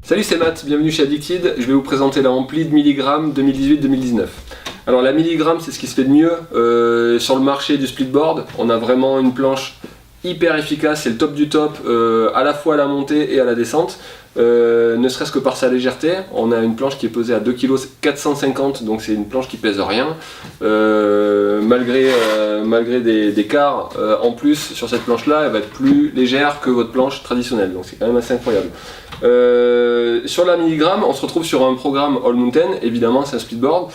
Salut, c'est Matt, bienvenue chez Addicted. Je vais vous présenter la Amplide Milligram 2018-2019. Alors la Milligram, c'est ce qui se fait de mieux sur le marché du splitboard. On a vraiment une planche hyper efficace, c'est le top du top, à la fois à la montée et à la descente. Ne serait-ce que par sa légèreté, on a une planche qui est pesée à 2,450 kg, donc c'est une planche qui pèse rien, malgré des quarts en plus sur cette planche là, elle va être plus légère que votre planche traditionnelle, donc c'est quand même assez incroyable. Sur la Milligram, on se retrouve sur un programme All Mountain, évidemment c'est un splitboard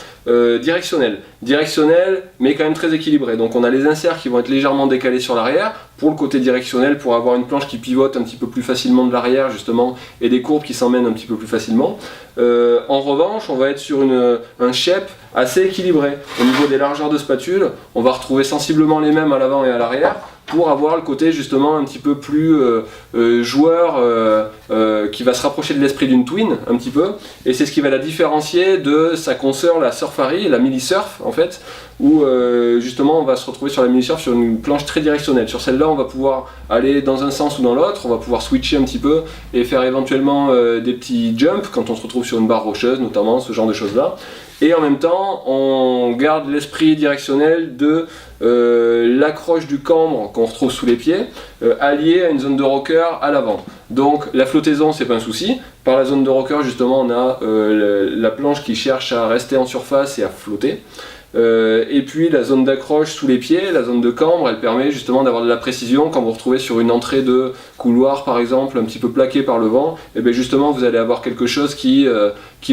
directionnel, mais quand même très équilibré. Donc on a les inserts qui vont être légèrement décalés sur l'arrière pour le côté directionnel, pour avoir une planche qui pivote un petit peu plus facilement de l'arrière justement, et des courbes qui s'emmènent un petit peu plus facilement. En revanche, on va être sur un shape assez équilibré. Au niveau des largeurs de spatule, on va retrouver sensiblement les mêmes à l'avant et à l'arrière, pour avoir le côté justement un petit peu plus joueur qui va se rapprocher de l'esprit d'une Twin un petit peu, et c'est ce qui va la différencier de sa consoeur, la Surfari, la Mili Surf en fait, où justement on va se retrouver sur la Mili Surf sur une planche très directionnelle. Sur celle-là on va pouvoir aller dans un sens ou dans l'autre, on va pouvoir switcher un petit peu et faire éventuellement des petits jumps quand on se retrouve sur une barre rocheuse notamment, ce genre de choses là. Et en même temps, on garde l'esprit directionnel de l'accroche du cambre qu'on retrouve sous les pieds, allié à une zone de rocker à l'avant. Donc la flottaison, c'est pas un souci. Par la zone de rocker, justement, on a la planche qui cherche à rester en surface et à flotter. Et puis la zone d'accroche sous les pieds, la zone de cambre, elle permet justement d'avoir de la précision. Quand vous vous retrouvez sur une entrée de couloir par exemple, un petit peu plaqué par le vent, et bien justement vous allez avoir quelque chose qui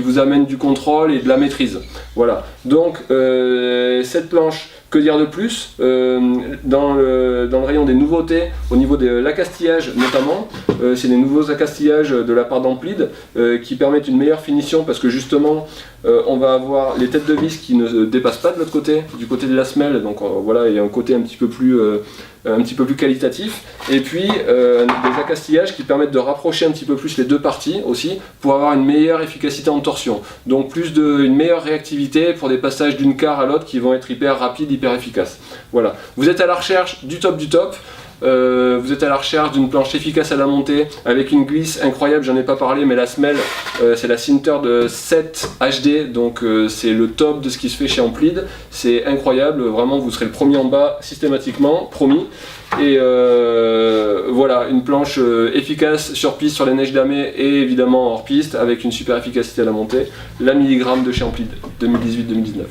vous amène du contrôle et de la maîtrise. Voilà, donc cette planche, que dire de plus, dans le rayon des nouveautés, au niveau de l'accastillage notamment, c'est des nouveaux accastillages de la part d'Amplide qui permettent une meilleure finition, parce que justement on va avoir les têtes de vis qui ne dépassent pas de l'autre côté, du côté de la semelle, donc voilà, il y a un côté un petit peu plus qualitatif, et puis des accastillages qui permettent de rapprocher un petit peu plus les deux parties aussi, pour avoir une meilleure efficacité en torsion, donc une meilleure réactivité pour des passages d'une quart à l'autre qui vont être hyper rapides, hyper efficaces. Voilà, vous êtes à la recherche du top du top. Vous êtes à la recherche d'une planche efficace à la montée avec une glisse incroyable, j'en ai pas parlé, mais la semelle c'est la Sinter de 7 HD, donc c'est le top de ce qui se fait chez Amplide, c'est incroyable, vraiment vous serez le premier en bas systématiquement, promis. Et voilà, une planche efficace sur piste, sur les neiges damées et évidemment hors piste, avec une super efficacité à la montée, la Milligram de chez Amplide 2018-2019.